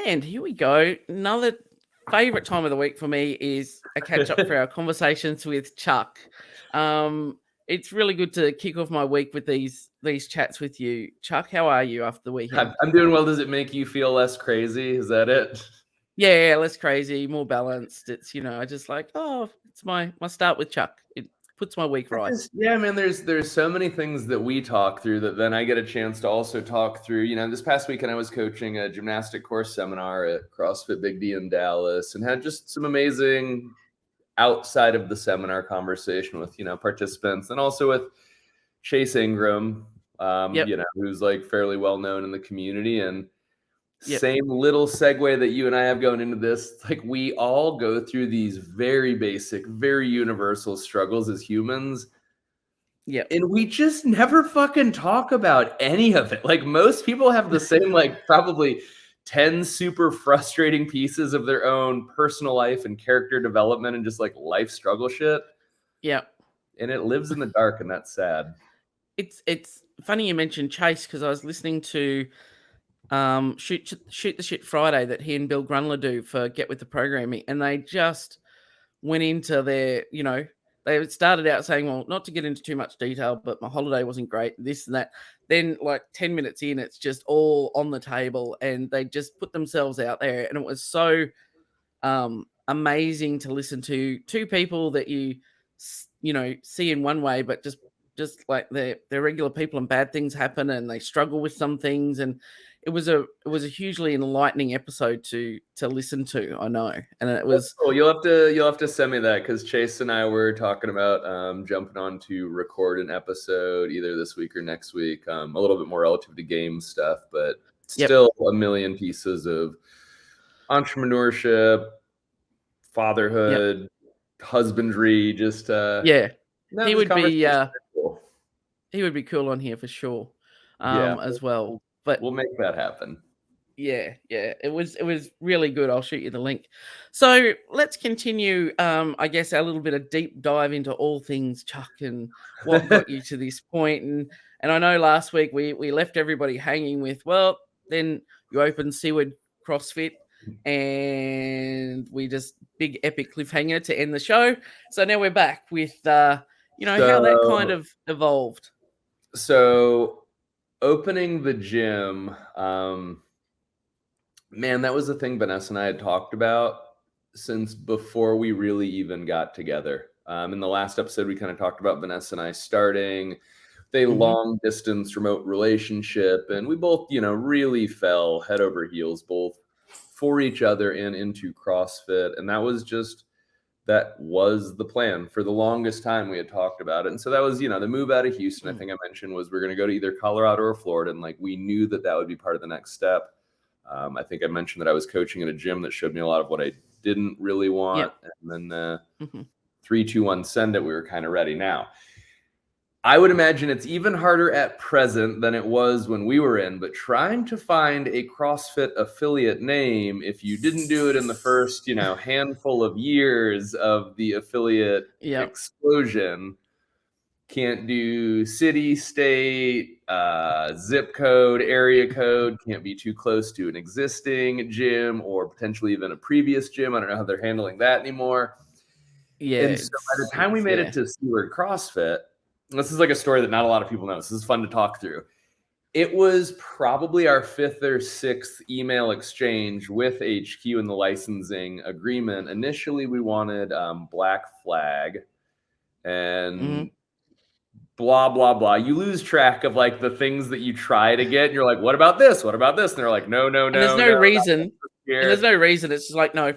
And here we go. Another favorite time of the week for me is a catch up for our conversations with Chuck. It's really good to kick off my week with these chats with you. Chuck, how are you after the weekend? I'm doing well. Does it make you feel less crazy? Is that it? Yeah, less crazy, more balanced. It's I just like, it's my start with Chuck. It puts my week right. Yeah, man, there's so many things that we talk through that then I get a chance to also talk through. This past weekend I was coaching a gymnastic course seminar at CrossFit Big D in Dallas and had just some amazing outside of the seminar conversation with, participants, and also with Chase Ingram, who's like fairly well known in the community. And same little segue that you and I have going into this, like we all go through these very basic, very universal struggles as humans. Yeah. And we just never fucking talk about any of it. Like most people have the same, like probably 10 super frustrating pieces of their own personal life and character development and just like life struggle shit. Yeah. And it lives in the dark, and that's sad. It's funny you mentioned Chase, because I was listening to Shoot the Shit Friday that he and Bill Grunler do for Get With The Programming, and they just went into their, they started out saying, well, not to get into too much detail, but my holiday wasn't great, this and that. Then like 10 minutes in, it's just all on the table, and they just put themselves out there. And it was so amazing to listen to two people that you see in one way, but just like they're regular people, and bad things happen and they struggle with some things. And it was a hugely enlightening episode to listen to, I know. And it was cool. You'll have to send me that, because Chase and I were talking about jumping on to record an episode either this week or next week, a little bit more relative to game stuff, but still a million pieces of entrepreneurship, fatherhood, husbandry, just he would be cool on here for sure. As well. But we'll make that happen. Yeah. It was really good. I'll shoot you the link. So let's continue, I guess, our little bit of deep dive into all things Chuck and what got you to this point. And I know last week we left everybody hanging with, well, then you opened Seaward CrossFit, and we just big epic cliffhanger to end the show. So now we're back with how that kind of evolved. So opening the gym, man, that was the thing Vanessa and I had talked about since before we really even got together. In the last episode, we kind of talked about Vanessa and I starting a long distance remote relationship, and we both, really fell head over heels, both for each other and into CrossFit. And that was the plan for the longest time. We had talked about it. And so that was, the move out of Houston, I think I mentioned, was we're going to go to either Colorado or Florida. And like, we knew that would be part of the next step. I think I mentioned that I was coaching at a gym that showed me a lot of what I didn't really want. And then 3, 2, 1, send it. We were kind of ready. Now, I would imagine it's even harder at present than it was when we were in, but trying to find a CrossFit affiliate name, if you didn't do it in the first, handful of years of the affiliate explosion, can't do city, state, zip code, area code, can't be too close to an existing gym or potentially even a previous gym. I don't know how they're handling that anymore. Yeah. And so by the time we made it to Seaward CrossFit, this is like a story that not a lot of people know. This is fun to talk through. It was probably our 5th or 6th email exchange with HQ in the licensing agreement. Initially, we wanted Black Flag and blah, blah, blah. You lose track of like the things that you try to get. And you're like, what about this? What about this? And they're like, no. And there's no reason. And there's no reason. It's just like, no.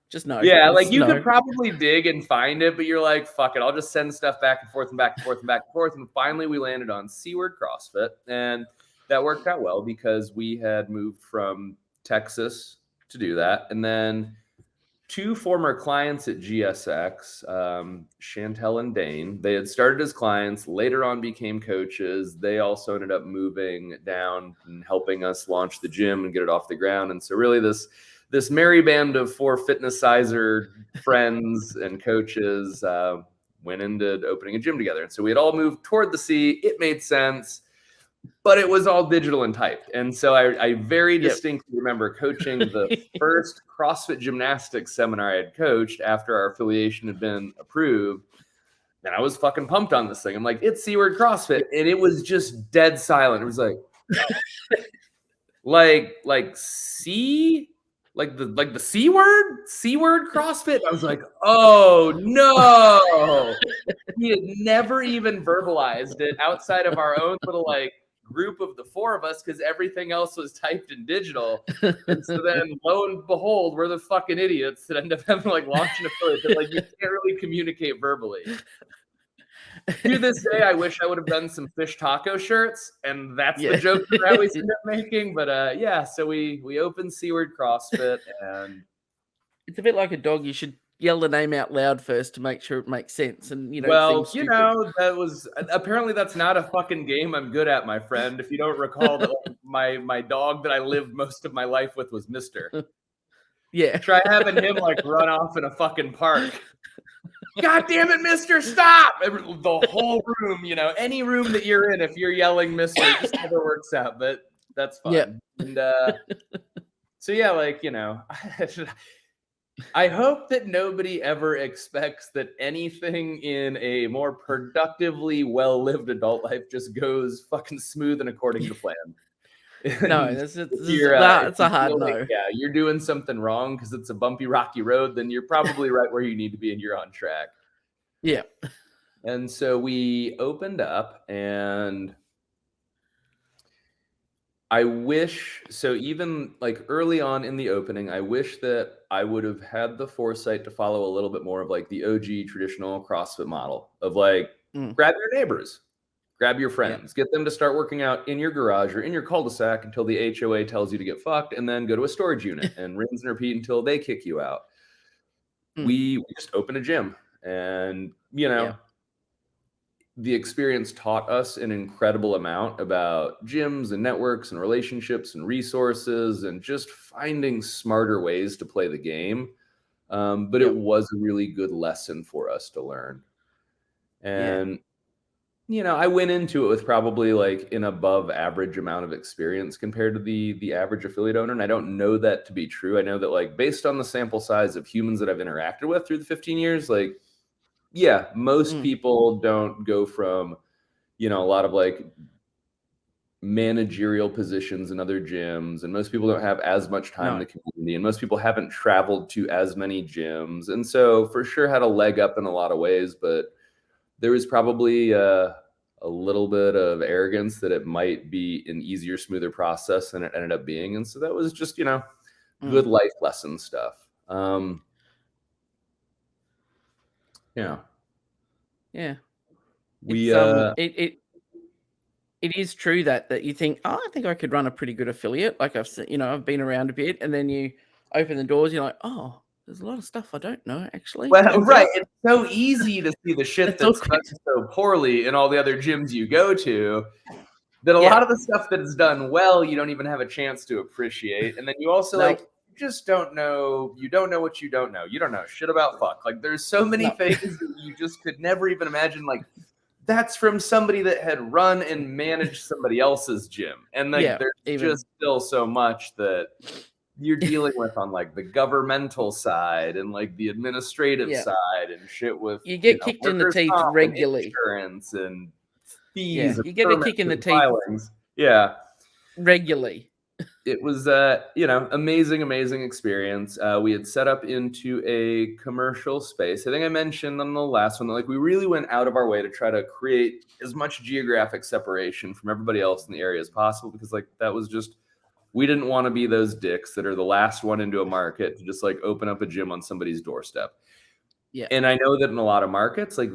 Just no. Yeah, like you could probably dig and find it, but you're like, fuck it. I'll just send stuff back and forth and back and forth and back and forth. And finally we landed on Seaward CrossFit. And that worked out well because we had moved from Texas to do that. And then 2 former clients at GSX, Chantel and Dane, they had started as clients, later on became coaches. They also ended up moving down and helping us launch the gym and get it off the ground. And so really this merry band of 4 fitness sizer friends and coaches went into opening a gym together. And so we had all moved toward the sea. It made sense. but it was all digital and typed. And so I very Yep. distinctly remember coaching the first CrossFit gymnastics seminar I had coached after our affiliation had been approved. And I was fucking pumped on this thing. I'm like, it's C-word CrossFit. And it was just dead silent. It was like C, like the C word CrossFit. I was like, oh no. He had never even verbalized it outside of our own little like group of the four of us, because everything else was typed in digital. And so then lo and behold, we're the fucking idiots that end up having to like launch an affiliate that like you can't really communicate verbally. To this day, I wish I would have done some fish taco shirts, and that's the joke that I always end up making. But yeah, so we opened C-word CrossFit, and it's a bit like a dog. You should yell the name out loud first to make sure it makes sense. And well, seem stupid. that was apparently that's not a fucking game I'm good at, my friend. If you don't recall that like, my dog that I lived most of my life with was Mister. Yeah. Try having him like run off in a fucking park. God damn it, Mister, stop! The whole room, any room that you're in, if you're yelling Mister, it just never works out, but that's fun. Yep. And so yeah, like, I hope that nobody ever expects that anything in a more productively well-lived adult life just goes fucking smooth and according to plan. No, that's a hard no. Like, yeah, you're doing something wrong because it's a bumpy, rocky road, then you're probably right where you need to be and you're on track. Yeah. And so we opened up, and I wish, so even like early on in the opening, I wish that I would have had the foresight to follow a little bit more of like the OG traditional CrossFit model of like, grab your neighbors, grab your friends, get them to start working out in your garage or in your cul-de-sac until the HOA tells you to get fucked, and then go to a storage unit and rinse and repeat until they kick you out. We just opened a gym, and, the experience taught us an incredible amount about gyms and networks and relationships and resources and just finding smarter ways to play the game. But it was a really good lesson for us to learn. And, I went into it with probably like an above average amount of experience compared to the average affiliate owner. And I don't know that to be true. I know that like based on the sample size of humans that I've interacted with through the 15 years, like, yeah, most people don't go from, a lot of like managerial positions in other gyms, and most people don't have as much time in the community, and most people haven't traveled to as many gyms. And so for sure had a leg up in a lot of ways, but there was probably a little bit of arrogance that it might be an easier, smoother process than it ended up being. And so that was just, good life lesson stuff. Yeah. It is true that you think, oh, I think I could run a pretty good affiliate. Like I've been around a bit, and then you open the doors, you're like, oh, there's a lot of stuff I don't know, actually. Well, right. It's so easy to see the shit that's done so poorly in all the other gyms you go to that a lot of the stuff that's done well, you don't even have a chance to appreciate. And then you also just don't know. You don't know what you don't know. You don't know shit about fuck. Like there's so many things that you just could never even imagine. Like that's from somebody that had run and managed somebody else's gym. And like there's just still so much that you're dealing with on like the governmental side and like the administrative side and shit with you get kicked in the teeth regularly. Insurance and fees. You get a kick in the teeth regularly. It was amazing experience. We had set up into a commercial space. I think I mentioned on the last one that like we really went out of our way to try to create as much geographic separation from everybody else in the area as possible, because like that was just, we didn't want to be those dicks that are the last one into a market to just like open up a gym on somebody's doorstep. And I know that in a lot of markets like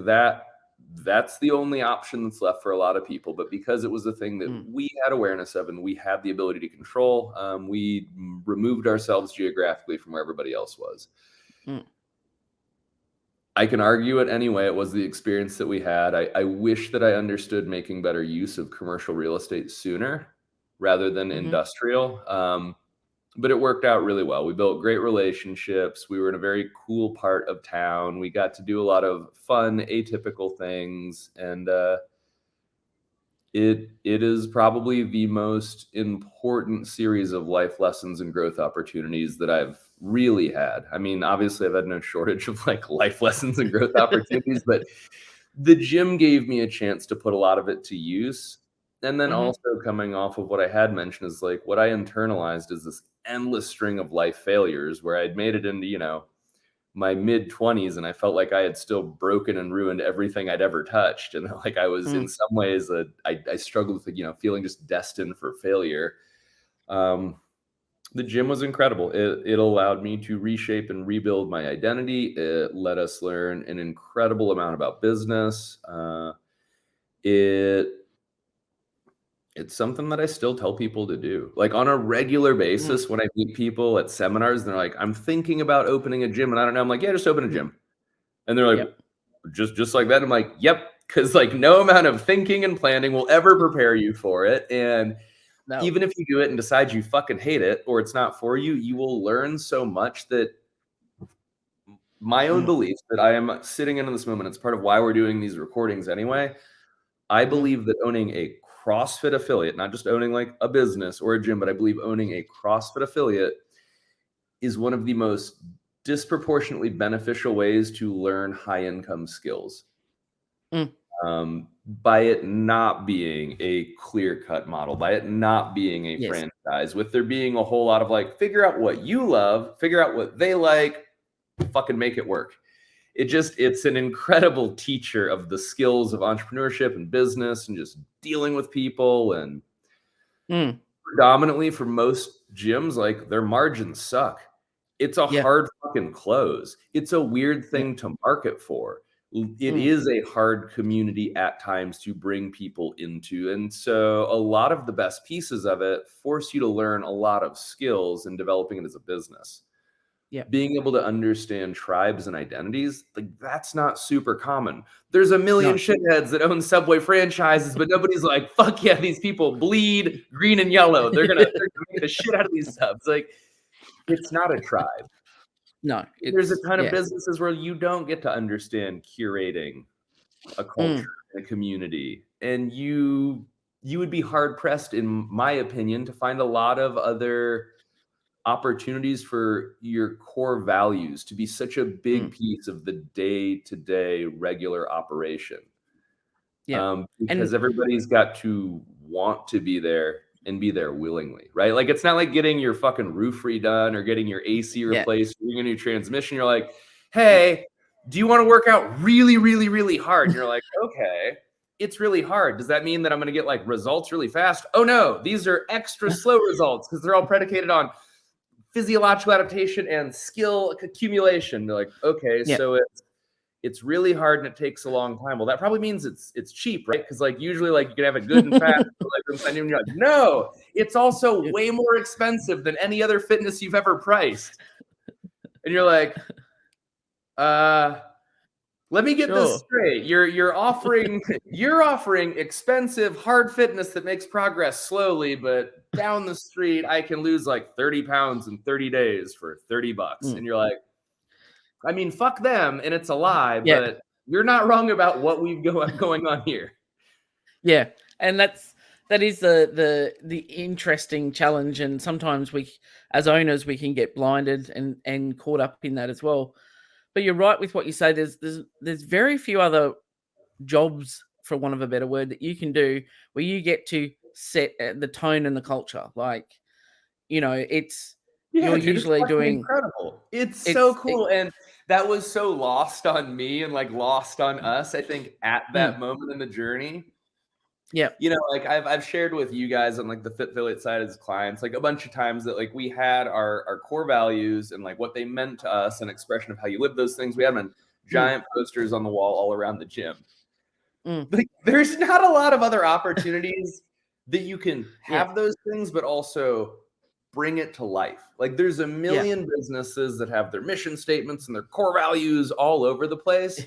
that's the only option that's left for a lot of people. But because it was a thing that we had awareness of and we had the ability to control, we removed ourselves geographically from where everybody else was. I can argue it anyway. It was the experience that we had. I wish that I understood making better use of commercial real estate sooner rather than industrial. But it worked out really well. We built great relationships. We were in a very cool part of town. We got to do a lot of fun, atypical things. And It is probably the most important series of life lessons and growth opportunities that I've really had. I mean, obviously I've had no shortage of like life lessons and growth opportunities, but the gym gave me a chance to put a lot of it to use. And then also coming off of what I had mentioned is like what I internalized is this endless string of life failures where I'd made it into, my mid 20s and I felt like I had still broken and ruined everything I'd ever touched. And like I was in some ways, I struggled with, feeling just destined for failure. The gym was incredible. It allowed me to reshape and rebuild my identity. It let us learn an incredible amount about business. It's something that I still tell people to do. Like on a regular basis, when I meet people at seminars, they're like, I'm thinking about opening a gym and I don't know. I'm like, yeah, just open a gym. And they're like, just like that. I'm like, yep. Cause like no amount of thinking and planning will ever prepare you for it. And even if you do it and decide you fucking hate it or it's not for you, you will learn so much that my own belief that I am sitting in this moment, it's part of why we're doing these recordings anyway. I believe that owning a CrossFit affiliate, not just owning like a business or a gym, but I believe owning a CrossFit affiliate is one of the most disproportionately beneficial ways to learn high income skills. By it not being a clear cut model, by it not being a franchise, with there being a whole lot of like, figure out what you love, figure out what they like, fucking make it work. It's an incredible teacher of the skills of entrepreneurship and business and just dealing with people. And predominantly for most gyms, like their margins suck. It's a hard fucking close. It's a weird thing to market for. It is a hard community at times to bring people into. And so a lot of the best pieces of it force you to learn a lot of skills in developing it as a business. Being able to understand tribes and identities, like that's not super common. There's a million shitheads that own Subway franchises, but nobody's like, fuck yeah, these people bleed green and yellow. They're gonna make the shit out of these subs. Like, it's not a tribe. No, there's a ton of businesses where you don't get to understand curating a culture, a community, and you would be hard pressed, in my opinion, to find a lot of other opportunities for your core values to be such a big piece of the day-to-day regular operation. Because everybody's got to want to be there and be there willingly, right? Like it's not like getting your fucking roof redone or getting your AC replaced, or getting a new transmission. You're like, hey, do you want to work out really, really, really hard? And you're like, okay, it's really hard. Does that mean that I'm going to get like results really fast? Oh no, these are extra slow results because they're all predicated on physiological adaptation and skill accumulation. They're like, okay, so it's really hard and it takes a long time. Well, that probably means it's cheap, right? Because like usually like you can have it good and fast, and you're like, no, it's also way more expensive than any other fitness you've ever priced. And you're like, let me get this straight. You're offering expensive hard fitness that makes progress slowly, but down the street I can lose like 30 pounds in 30 days for $30. And you're like, I mean, fuck them, and it's a lie, but you're not wrong about what we've going on here. Yeah, and that is the interesting challenge, and sometimes we, as owners, we can get blinded and caught up in that as well. But you're right with what you say. There's very few other jobs, for want of a better word, that you can do where you get to set the tone and the culture. Like, it's you're usually doing incredible. It's so cool, and that was so lost on me and like lost on us, I think, at that moment in the journey. Like I've shared with you guys on like the Fit Affiliate side as clients, like a bunch of times that like we had our core values and like what they meant to us, an expression of how you live those things. We had them in giant posters on the wall all around the gym. Like there's not a lot of other opportunities that you can have those things, but also bring it to life. Like there's a million businesses that have their mission statements and their core values all over the place,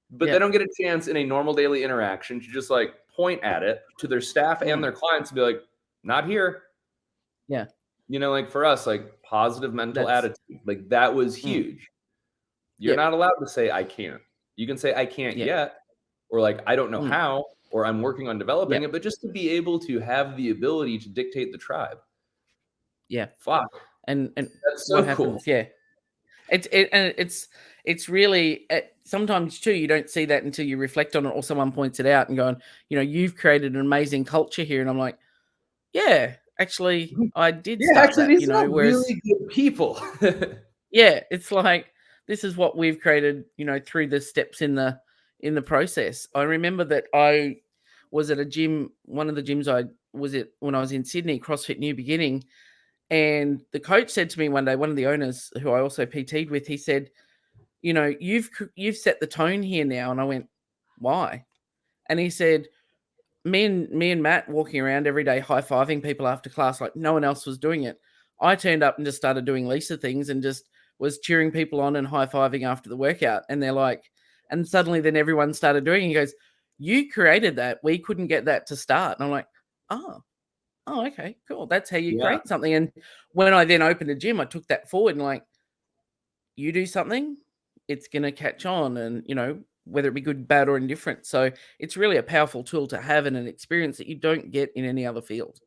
but they don't get a chance in a normal daily interaction to just like point at it to their staff and their clients and be like, not here. Like for us, like positive mental attitude, like that was huge. You're not allowed to say I can't. You can say I can't yet, or like I don't know how, or I'm working on developing Yep. it, but just to be able to have the ability to dictate the tribe. Yeah. Fuck, And that's what so cool. happens? Yeah. It's really sometimes too, you don't see that until you reflect on it or someone points it out and going, you've created an amazing culture here. And I'm like, yeah, actually, I did Yeah, start actually, that, these are all whereas, really good people. yeah, it's like, this is what we've created, through the steps in the process. I remember that I was at a gym, one of the gyms I was at when I was in Sydney, CrossFit New Beginning. And the coach said to me one day, one of the owners who I also PT'd with, he said, you've set the tone here now. And I went, why? And he said, me and Matt walking around every day high-fiving people after class like no one else was doing it. I turned up and just started doing Lisa things and just was cheering people on and high-fiving after the workout. And they're like, and suddenly then everyone started doing it. He goes, you created that. We couldn't get that to start. And I'm like, oh, okay, cool. That's how you Yeah. create something. And when I then opened a gym, I took that forward and like, you do something, it's going to catch on. And, whether it be good, bad, or indifferent. So it's really a powerful tool to have and an experience that you don't get in any other field.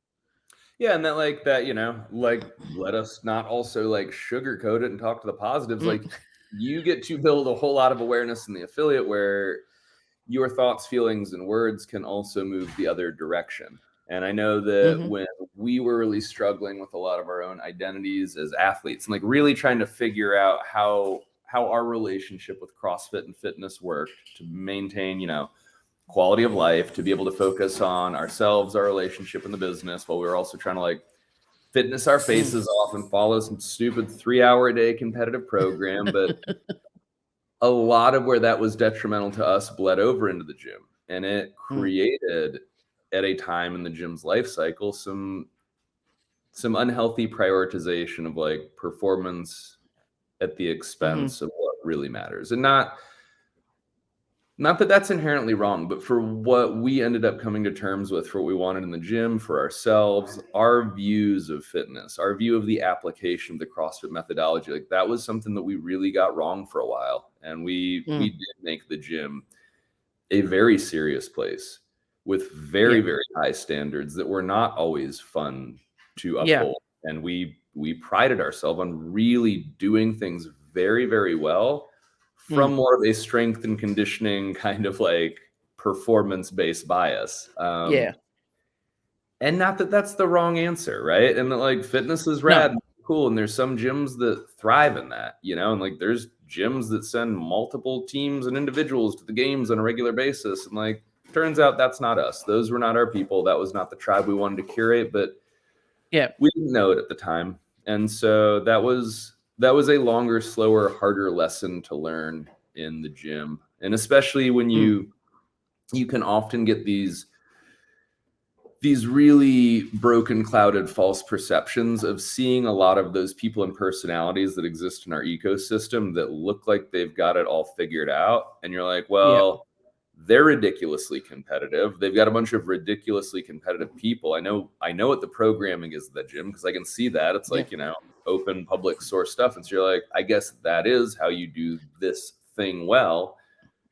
Yeah, and let us not also like sugarcoat it and talk to the positives. Like, Mm. you get to build a whole lot of awareness in the affiliate where your thoughts, feelings, and words can also move the other direction. And I know that Mhm. when we were really struggling with a lot of our own identities as athletes and like really trying to figure out how our relationship with CrossFit and fitness worked to maintain, quality of life, to be able to focus on ourselves, our relationship, and the business, while we were also trying to like fitness our faces off and follow some stupid 3-hour a day competitive program. But a lot of where that was detrimental to us bled over into the gym, and it Mm. created at a time in the gym's life cycle some unhealthy prioritization of like performance at the Mhm. expense of what really matters. And not that that's inherently wrong, but for what we ended up coming to terms with, for what we wanted in the gym, for ourselves, our views of fitness, our view of the application of the CrossFit methodology, like that was something that we really got wrong for a while. And we Mm. did make the gym a very serious place with very, Yeah. very high standards that were not always fun to Yeah. uphold. And we prided ourselves on really doing things very, very well from Mm. more of a strength and conditioning kind of like performance-based bias. Yeah. And not that that's the wrong answer, right? And that like fitness is No. rad and cool, and there's some gyms that thrive in that, and like there's gyms that send multiple teams and individuals to the games on a regular basis. And like turns out that's not us. Those were not our people. That was not the tribe we wanted to curate, but Yeah. we didn't know it at the time. And so that was a longer, slower, harder lesson to learn in the gym. And especially when Mm. you can often get these really broken, clouded, false perceptions of seeing a lot of those people and personalities that exist in our ecosystem that look like they've got it all figured out. And you're like, Yeah. well, they're ridiculously competitive. They've got a bunch of ridiculously competitive people. I know what the programming is at the gym because I can see that. It's Yeah. like, open public source stuff. And so you're like, I guess that is how you do this thing well.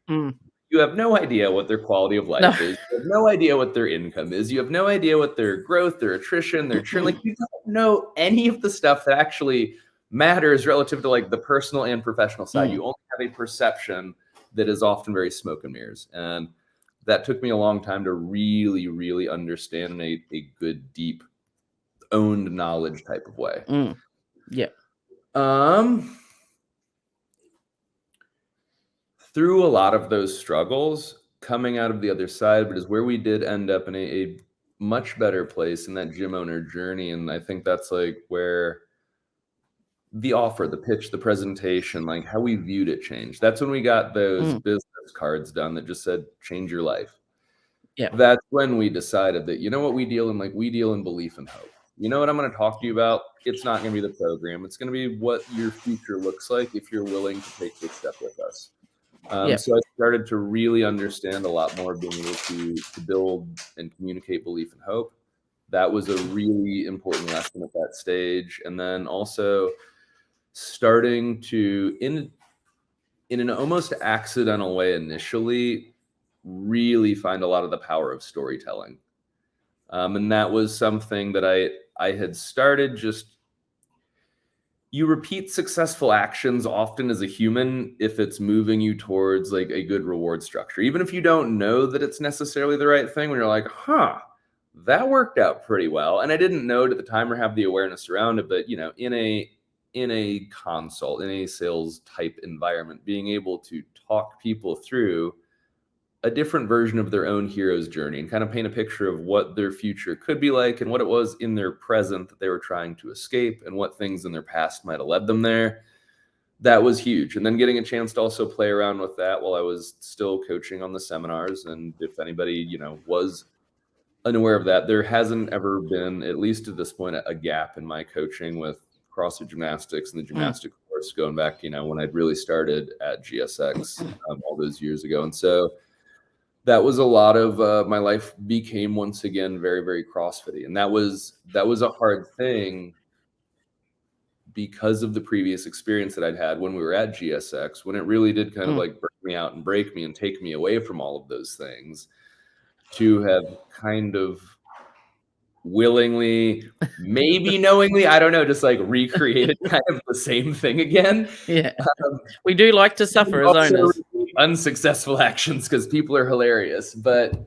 Mm. You have no idea what their quality of No. life is. You have no idea what their income is. You have no idea what their growth, their attrition, their churn. Like, you don't know any of the stuff that actually matters relative to like the personal and professional side. Mm. You only have a perception that is often very smoke and mirrors. And that took me a long time to really, really understand in a good, deep, owned knowledge type of way. Mm. Yeah. Through a lot of those struggles, coming out of the other side, but is where we did end up in a much better place in that gym owner journey. And I think that's like where the offer, the pitch, the presentation, like how we viewed it changed. That's when we got those Mm. business cards done that just said, change your life. Yeah. That's when we decided that, what we deal in belief and hope. You know what I'm going to talk to you about? It's not going to be the program. It's going to be what your future looks like if you're willing to take this step with us. Yeah. So I started to really understand a lot more of being able to build and communicate belief and hope. That was a really important lesson at that stage. And then also starting to, in an almost accidental way initially, really find a lot of the power of storytelling. And that was something that I had started. Just, you repeat successful actions often as a human if it's moving you towards like a good reward structure, even if you don't know that it's necessarily the right thing. When you're like, that worked out pretty well, and I didn't know it at the time or have the awareness around it, but in a consult, in a sales type environment, being able to talk people through a different version of their own hero's journey and kind of paint a picture of what their future could be like and what it was in their present that they were trying to escape and what things in their past might have led them there. That was huge. And then getting a chance to also play around with that while I was still coaching on the seminars. And if anybody, was unaware of that, there hasn't ever been, at least at this point, a gap in my coaching with CrossFit gymnastics and the gymnastic course going back, when I'd really started at GSX all those years ago. And so that was a lot of my life became once again very, very CrossFit-y. And that was a hard thing because of the previous experience that I'd had when we were at GSX, when it really did kind of like burn me out and break me and take me away from all of those things, to have kind of willingly, maybe knowingly, I don't know, just like recreated kind of the same thing again. Yeah. We do like to suffer as owners. Unsuccessful actions because people are hilarious, but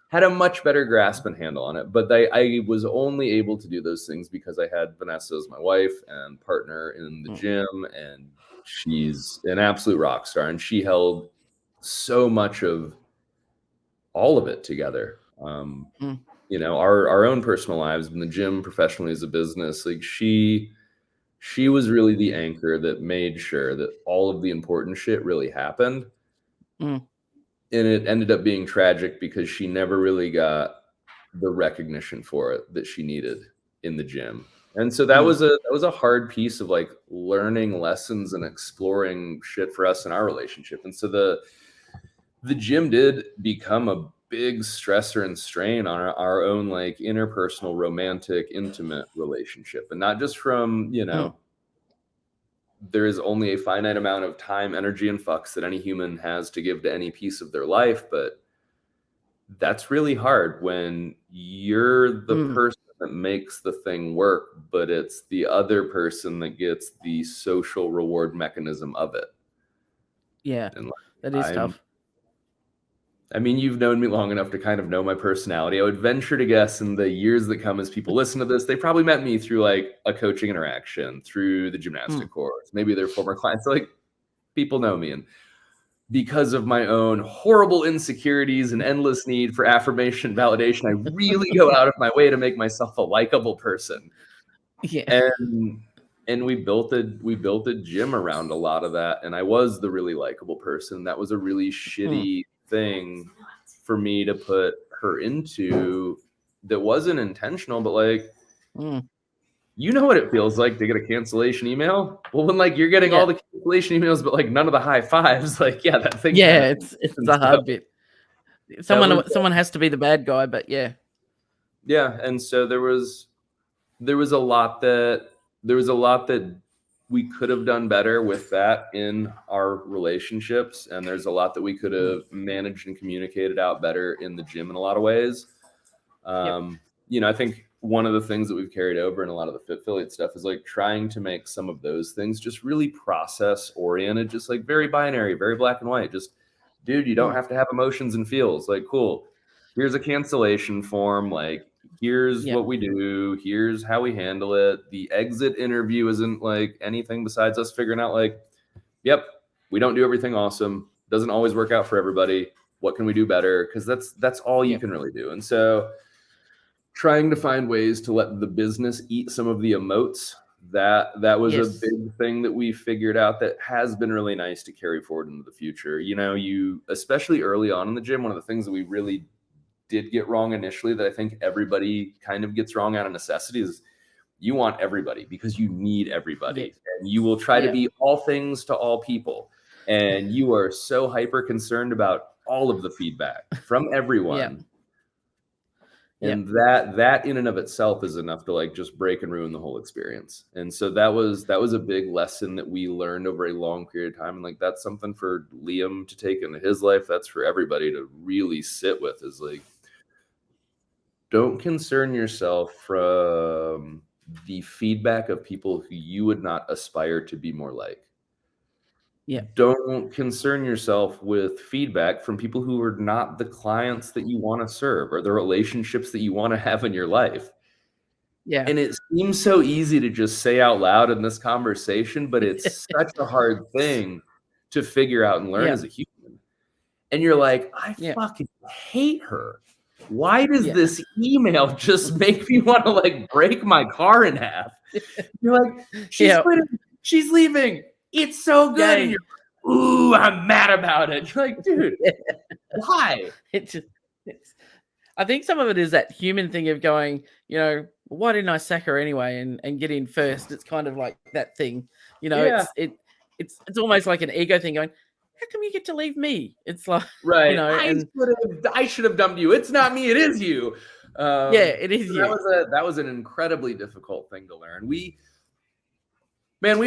had a much better grasp and handle on it. But I was only able to do those things because I had Vanessa as my wife and partner in the gym, and she's an absolute rock star, and she held so much of all of it together. Our own personal lives in the gym, professionally as a business, like she was really the anchor that made sure that all of the important shit really happened. And it ended up being tragic because she never really got the recognition for it that she needed in the gym. And so that was a hard piece of like learning lessons and exploring shit for us in our relationship. And so the gym did become a big stressor and strain on our own like interpersonal, romantic, intimate relationship. And not just from, there is only a finite amount of time, energy, and fucks that any human has to give to any piece of their life. But that's really hard when you're the person that makes the thing work, but it's the other person that gets the social reward mechanism of it. Yeah, that is tough. I mean, you've known me long enough to kind of know my personality. I would venture to guess in the years that come as people listen to this, they probably met me through like a coaching interaction, through the gymnastic course. Maybe they're former clients. Like, people know me. And because of my own horrible insecurities and endless need for affirmation and validation, I really go out of my way to make myself a likable person. Yeah. And we built a gym around a lot of that. And I was the really likable person. That was a really shitty thing for me to put her into that wasn't intentional, but like, you know what it feels like to get a cancellation email? Well, when like you're getting all the cancellation emails, but like none of the high fives, like, that thing. Yeah, it's the hard bit. Someone has to be the bad guy, but yeah. Yeah. And so there was a lot that we could have done better with that in our relationships. And there's a lot that we could have managed and communicated out better in the gym in a lot of ways. I think one of the things that we've carried over in a lot of the Fit Affiliate stuff is like trying to make some of those things just really process oriented, just like very binary, very black and white. Just, dude, you don't have to have emotions and feels. Like, cool, here's a cancellation form. Like, here's what we do. Here's how we handle it. The exit interview isn't like anything besides us figuring out like, yep, we don't do everything awesome. Doesn't always work out for everybody. What can we do better? Because that's all you can really do. And so trying to find ways to let the business eat some of the emotes, that was a big thing that we figured out that has been really nice to carry forward into the future. You, especially early on in the gym, one of the things that we really did get wrong initially that I think everybody kind of gets wrong out of necessity is you want everybody because you need everybody. And you will try to be all things to all people. And you are so hyper concerned about all of the feedback from everyone And that in and of itself is enough to like just break and ruin the whole experience. And so that was a big lesson that we learned over a long period of time. And like, that's something for Liam to take into his life. That's for everybody to really sit with, is like, don't concern yourself from the feedback of people who you would not aspire to be more like. Yeah. Don't concern yourself with feedback from people who are not the clients that you want to serve or the relationships that you want to have in your life. Yeah. And it seems so easy to just say out loud in this conversation, but it's such a hard thing to figure out and learn as a human. And you're like, I fucking hate her. Why does this email just make me want to like break my car in half? You're like, she's quitting, she's leaving. It's so good. And you're like, ooh, I'm mad about it. You're like, dude, why? I think some of it is that human thing of going, you know, why didn't I sack her anyway and get in first? It's kind of like that thing, you know, it's almost like an ego thing going, how come you get to leave me? It's like, right. You know, I should have dumped you. It's not me. It is you. It is you. That was an incredibly difficult thing to learn. We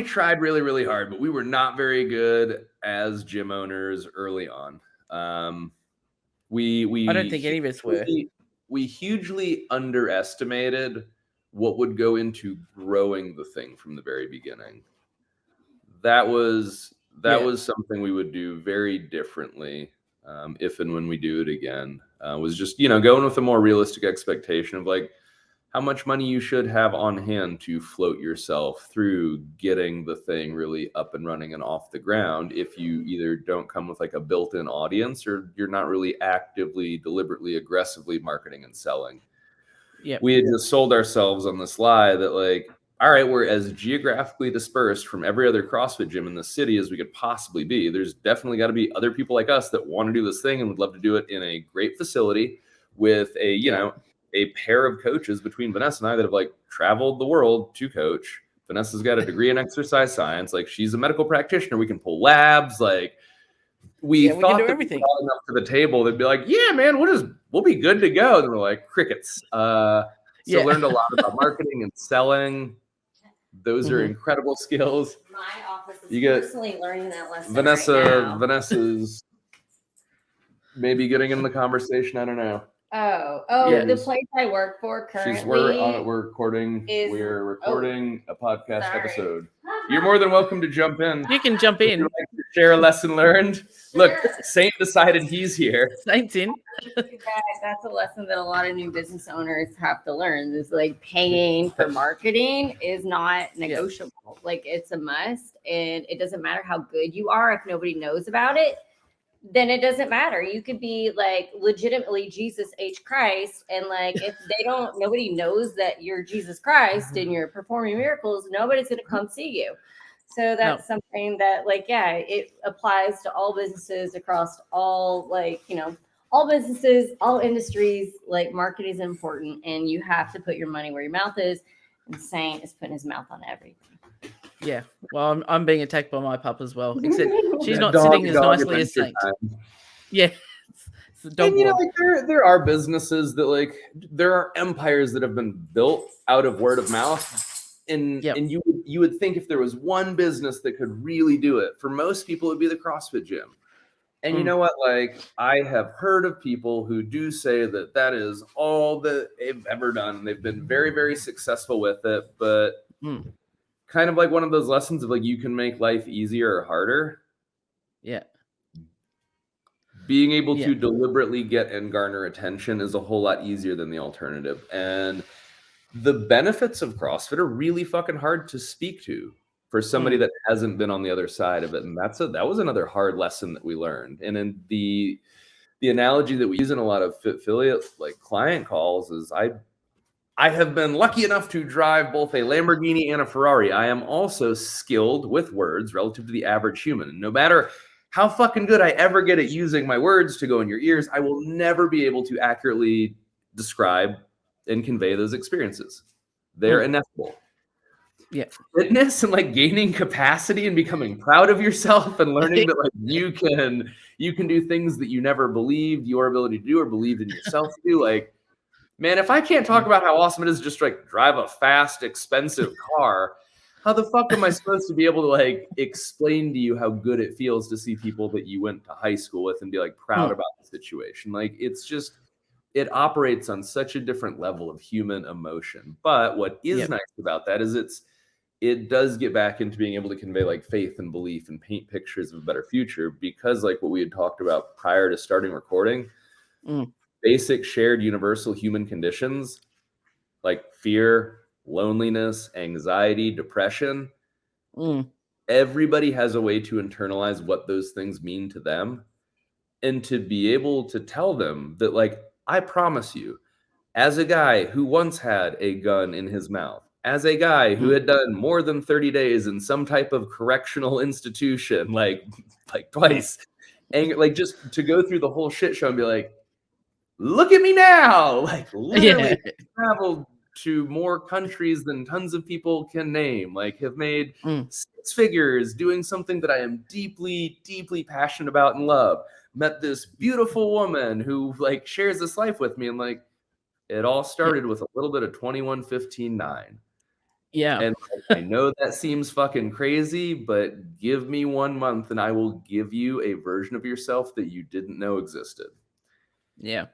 tried really, really hard, but we were not very good as gym owners early on. I don't think any of us were. We hugely underestimated what would go into growing the thing from the very beginning. That was something we would do very differently if and when we do it again. Was just, you know, going with a more realistic expectation of like how much money you should have on hand to float yourself through getting the thing really up and running and off the ground, if you either don't come with like a built-in audience or you're not really actively, deliberately, aggressively marketing and selling. We had just sold ourselves on this lie that like, all right, we're as geographically dispersed from every other CrossFit gym in the city as we could possibly be. There's definitely got to be other people like us that want to do this thing and would love to do it in a great facility with a, you know, a pair of coaches between Vanessa and I that have like traveled the world to coach. Vanessa's got a degree in exercise science. Like, she's a medical practitioner. We can pull labs. Like, we thought that everything enough to the table. They'd be like, yeah, man, we'll be good to go. And we're like, crickets. So learned a lot about marketing and selling. Those are incredible skills. My office is personally learning that lesson. Vanessa's maybe getting in the conversation. I don't know. The place I work for currently. We're recording a podcast episode. You're more than welcome to jump in. You can jump in. Like to share a lesson learned. Sure. Look, Saint decided he's here. Saint's in. That's a lesson that a lot of new business owners have to learn. Is like paying for marketing is not negotiable. Like, it's a must, and it doesn't matter how good you are if nobody knows about it. Then it doesn't matter. You could be like legitimately Jesus H. Christ, and like if nobody knows that you're Jesus Christ and you're performing miracles, nobody's going to come see you. So that's something that it applies to all businesses across all all businesses, all industries. Like, marketing is important, and you have to put your money where your mouth is. And Saint is putting his mouth on everything. Yeah, well, I'm being attacked by my pup as well. Except she's not sitting as nicely as Saint. Yeah, it's the dog. And like there are businesses that there are empires that have been built out of word of mouth, and you would think if there was one business that could really do it, for most people it'd be the CrossFit gym. And you know what? Like, I have heard of people who do say that is all that they've ever done. They've been very, very successful with it, but. Kind of like one of those lessons of like, you can make life easier or harder. Yeah. Being able to deliberately get and garner attention is a whole lot easier than the alternative. And the benefits of CrossFit are really fucking hard to speak to for somebody that hasn't been on the other side of it. And that was another hard lesson that we learned. And in the analogy that we use in a lot of affiliate client calls is I have been lucky enough to drive both a Lamborghini and a Ferrari. I am also skilled with words relative to the average human. And no matter how fucking good I ever get at using my words to go in your ears, I will never be able to accurately describe and convey those experiences. They're ineffable. Yeah. Fitness and gaining capacity and becoming proud of yourself and learning that you can do things that you never believed your ability to do or believed in yourself to do. Man, if I can't talk about how awesome it is to just like drive a fast, expensive car, how the fuck am I supposed to be able to like explain to you how good it feels to see people that you went to high school with and be like proud about the situation? Like it's just, it operates on such a different level of human emotion. But what is nice about that is it does get back into being able to convey like faith and belief and paint pictures of a better future, because like what we had talked about prior to starting recording, basic shared universal human conditions like fear, loneliness, anxiety, depression, everybody has a way to internalize what those things mean to them, and to be able to tell them that, like, I promise you, as a guy who once had a gun in his mouth, as a guy who had done more than 30 days in some type of correctional institution, like twice, and like just to go through the whole shit show and be like, look at me now, like literally traveled to more countries than tons of people can name, like have made 6 figures doing something that I am deeply, deeply passionate about and love. Met this beautiful woman who like shares this life with me, and like it all started with a little bit of 21-15-9. Yeah. And I know that seems fucking crazy, but give me 1 month and I will give you a version of yourself that you didn't know existed. Yeah.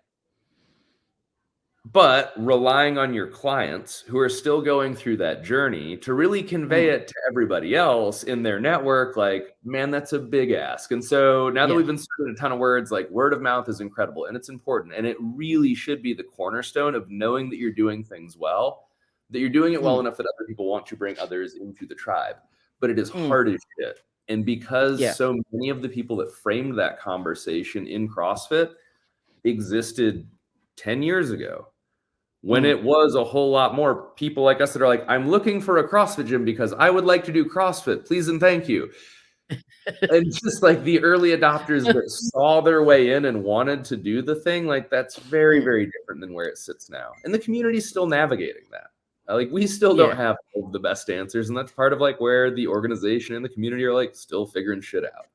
But relying on your clients who are still going through that journey to really convey it to everybody else in their network, like, man, that's a big ask. And so now that we've inserted a ton of words, like word of mouth is incredible and it's important. And it really should be the cornerstone of knowing that you're doing things well, that you're doing it well enough that other people want to bring others into the tribe. But it is hard as shit. And because so many of the people that framed that conversation in CrossFit existed 10 years ago, when it was a whole lot more people like us that are like, I'm looking for a CrossFit gym because I would like to do CrossFit, please and thank you. And just like the early adopters that saw their way in and wanted to do the thing, like that's very, very different than where it sits now. And the community's still navigating that. Like we still don't have all of the best answers. And that's part of like where the organization and the community are like still figuring shit out.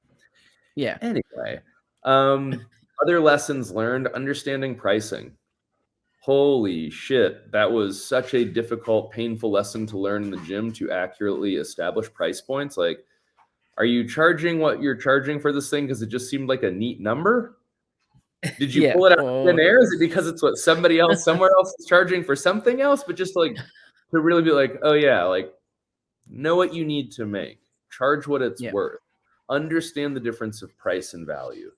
Yeah. Anyway, other lessons learned, understanding pricing. Holy shit, that was such a difficult, painful lesson to learn in the gym, to accurately establish price points. Like, are you charging what you're charging for this thing because it just seemed like a neat number? Did you pull it out of thin air? Is it because it's what somebody else somewhere else is charging for something else? But just like to really be like, oh yeah, like know what you need to make, charge what it's worth, understand the difference of price and value.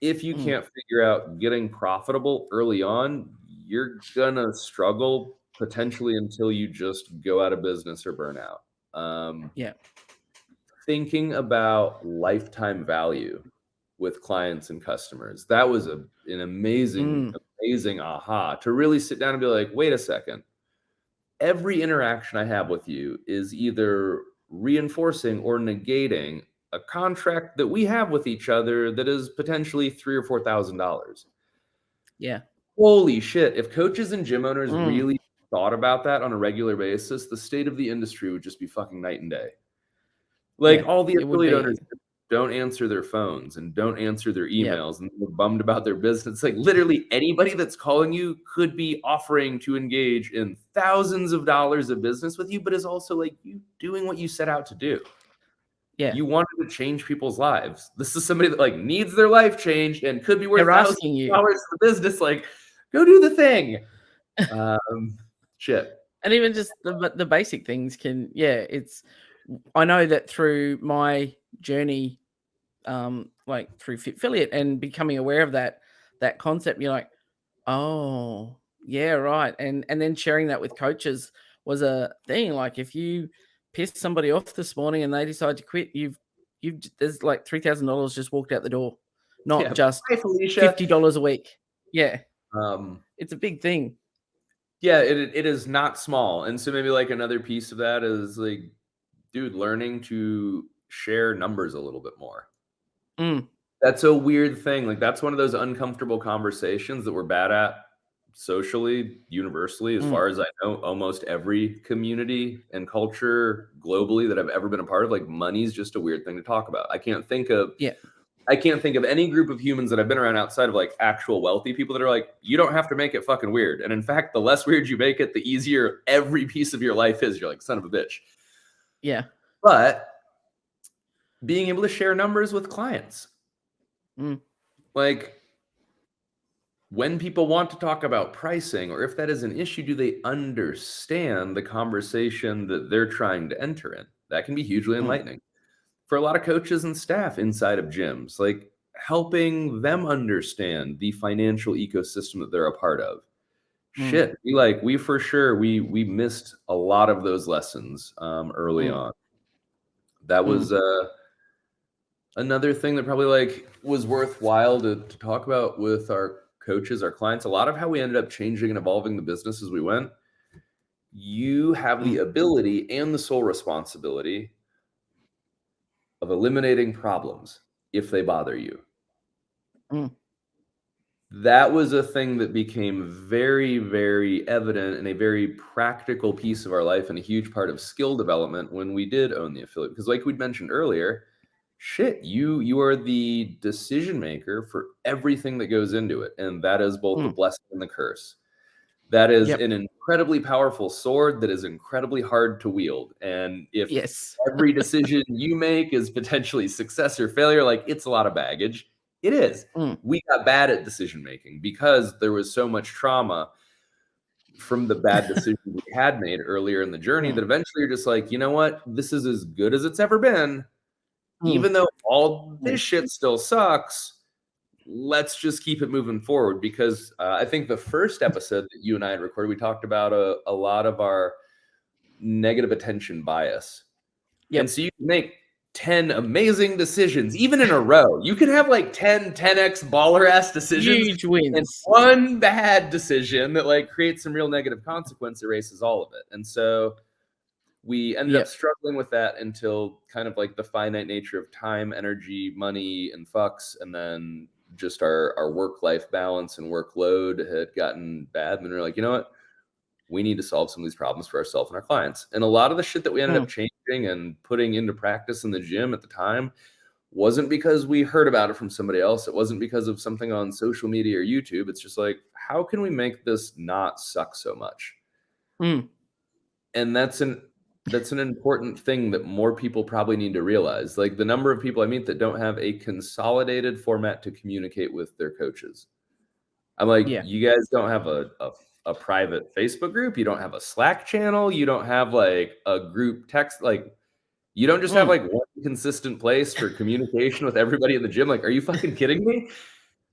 If you can't figure out getting profitable early on, you're gonna struggle potentially until you just go out of business or burn out. Thinking about lifetime value with clients and customers, that was an amazing aha, to really sit down and be like, wait a second, every interaction I have with you is either reinforcing or negating a contract that we have with each other that is potentially $3,000 or $4,000. Yeah. Holy shit. If coaches and gym owners really thought about that on a regular basis, the state of the industry would just be fucking night and day. Like all the affiliate owners don't answer their phones and don't answer their emails and they're bummed about their business. Like literally anybody that's calling you could be offering to engage in thousands of dollars of business with you, but is also like you doing what you set out to do. Yeah. You wanted to change people's lives. This is somebody that like needs their life changed and could be worth $1,000 for the business. Like, go do the thing. Shit. And even just the basic things can, it's, I know that through my journey, like through Fitfiliate and becoming aware of that concept, you're like, oh yeah, right. And then sharing that with coaches was a thing. Like if you pissed somebody off this morning and they decide to quit, there's like $3,000 just walked out the door, not just $50 a week. Yeah. It's a big thing. Yeah, it is not small. And so maybe like another piece of that is like, dude, learning to share numbers a little bit more. That's a weird thing. Like that's one of those uncomfortable conversations that we're bad at socially, universally, as far as I know. Almost every community and culture globally that I've ever been a part of, like money's just a weird thing to talk about. I can't think of I can't think of any group of humans that I've been around outside of like actual wealthy people that are like, you don't have to make it fucking weird. And in fact, the less weird you make it, the easier every piece of your life is. You're like, son of a bitch. Yeah. But being able to share numbers with clients. Like, when people want to talk about pricing, or if that is an issue, do they understand the conversation that they're trying to enter in? That can be hugely enlightening. For a lot of coaches and staff inside of gyms, like helping them understand the financial ecosystem that they're a part of. Shit, we for sure, we missed a lot of those lessons early on. That was another thing that probably like was worthwhile to talk about with our coaches, our clients. A lot of how we ended up changing and evolving the business as we went. You have the ability and the sole responsibility of eliminating problems if they bother you. That was a thing that became very, very evident and a very practical piece of our life and a huge part of skill development when we did own the affiliate. Because like we'd mentioned earlier, shit, you are the decision maker for everything that goes into it. And that is both the blessing and the curse. That is an incredibly powerful sword that is incredibly hard to wield. And if every decision you make is potentially success or failure, like it's a lot of baggage. It is. We got bad at decision making because there was so much trauma from the bad decisions we had made earlier in the journey that eventually you're just like, you know what? This is as good as it's ever been. Even though all this shit still sucks, let's just keep it moving forward. Because I think the first episode that you and I had recorded, we talked about a lot of our negative attention bias. And so you can make 10 amazing decisions, even in a row. You can have like 10x baller ass decisions. Huge wins. And one bad decision that like creates some real negative consequence erases all of it. And so we ended up struggling with that until kind of like the finite nature of time, energy, money, and fucks. And then just our work-life balance and workload had gotten bad. And then we're like, you know what? We need to solve some of these problems for ourselves and our clients. And a lot of the shit that we ended up changing and putting into practice in the gym at the time wasn't because we heard about it from somebody else. It wasn't because of something on social media or YouTube. It's just like, how can we make this not suck so much? And that's an important thing that more people probably need to realize. Like the number of people I meet that don't have a consolidated format to communicate with their coaches. I'm like, you guys don't have a private Facebook group. You don't have a Slack channel. You don't have like a group text. Like you don't just have like one consistent place for communication with everybody in the gym. Like, are you fucking kidding me?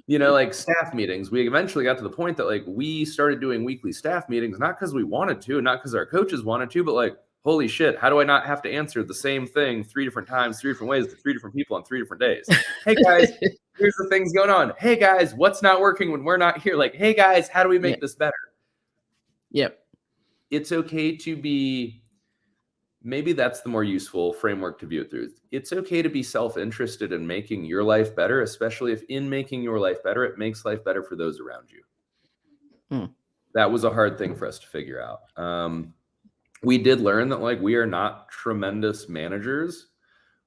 You know, like staff meetings. We eventually got to the point that like we started doing weekly staff meetings, not because we wanted to, not because our coaches wanted to, but like, holy shit, how do I not have to answer the same thing 3 different times, 3 different ways to 3 different people on 3 different days? Hey guys, here's the things going on. Hey guys, what's not working when we're not here? Like, hey guys, how do we make this better? It's okay to be, maybe that's the more useful framework to view it through. It's okay to be self-interested in making your life better, especially if in making your life better, it makes life better for those around you. That was a hard thing for us to figure out. We did learn that like we are not tremendous managers.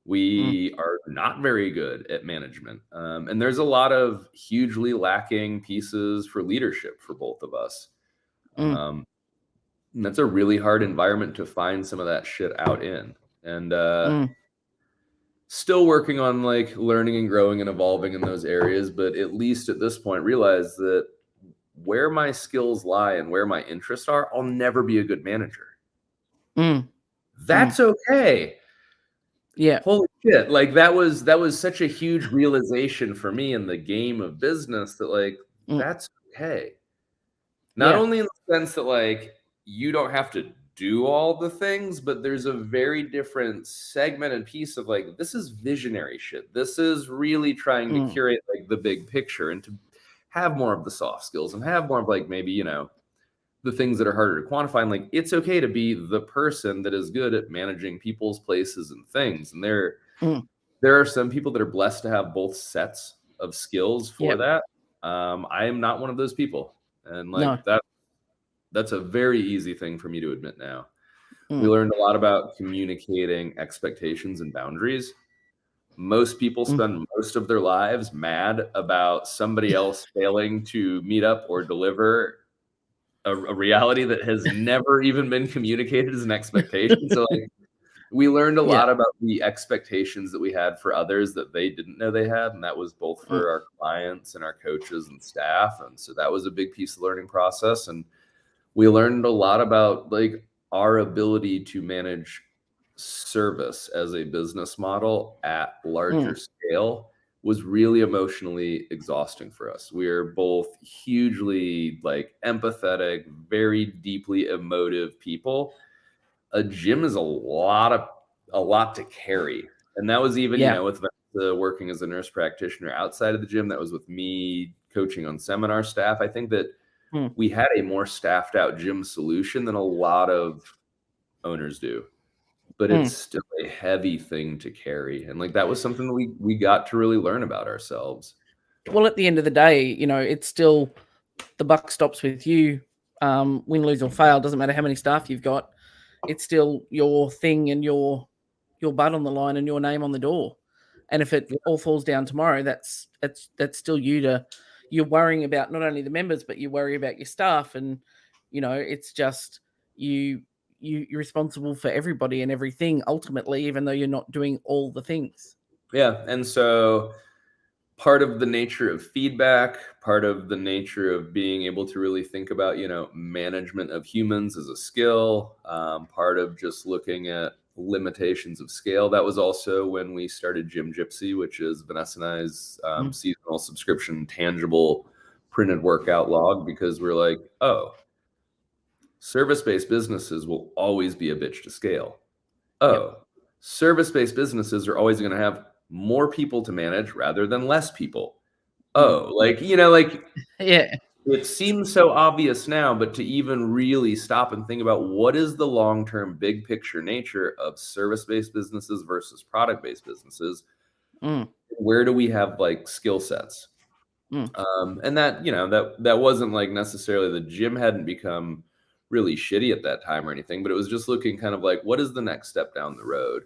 We are not very good at management. And there's a lot of hugely lacking pieces for leadership for both of us. And that's a really hard environment to find some of that shit out in. And still working on like learning and growing and evolving in those areas. But at least at this point, realize that where my skills lie and where my interests are, I'll never be a good manager. That's okay. Holy shit. Like that was such a huge realization for me in the game of business that like, that's okay. Not only in the sense that like, you don't have to do all the things, but there's a very different segment and piece of like, this is visionary shit. This is really trying to curate like the big picture and to have more of the soft skills and have more of like, maybe, you know, the things that are harder to quantify. And like, it's okay to be the person that is good at managing people's places and things. And there are some people that are blessed to have both sets of skills for that. I am not one of those people. And like that's a very easy thing for me to admit now. We learned a lot about communicating expectations and boundaries. Most people spend most of their lives mad about somebody else failing to meet up or deliver a reality that has never even been communicated as an expectation. So like, we learned a lot about the expectations that we had for others that they didn't know they had. And that was both for our clients and our coaches and staff. And so that was a big piece of the learning process. And we learned a lot about like our ability to manage service as a business model at larger scale was really emotionally exhausting for us. We are both hugely like empathetic, very deeply emotive people. A gym is a lot to carry. And that was even, with working as a nurse practitioner outside of the gym, that was with me coaching on seminar staff. I think that we had a more staffed out gym solution than a lot of owners do, but it's still a heavy thing to carry. And like, that was something that we got to really learn about ourselves. Well, at the end of the day, it's still the buck stops with you. Win, lose or fail, doesn't matter how many staff you've got. It's still your thing and your butt on the line and your name on the door. And if it all falls down tomorrow, that's still you're worrying about not only the members, but you worry about your staff. And, it's just you're responsible for everybody and everything ultimately, even though you're not doing all the things. Yeah. And so part of the nature of feedback, part of the nature of being able to really think about, management of humans as a skill, part of just looking at limitations of scale. That was also when we started Gym Gypsy, which is Vanessa and I's seasonal subscription, tangible printed workout log, because we're like, service-based businesses will always be a bitch to scale. Service-based businesses are always going to have more people to manage rather than less people. It seems so obvious now, but to even really stop and think about what is the long-term big picture nature of service-based businesses versus product-based businesses, where do we have like skill sets? And that wasn't like necessarily, the gym hadn't become really shitty at that time or anything, but it was just looking kind of like, what is the next step down the road?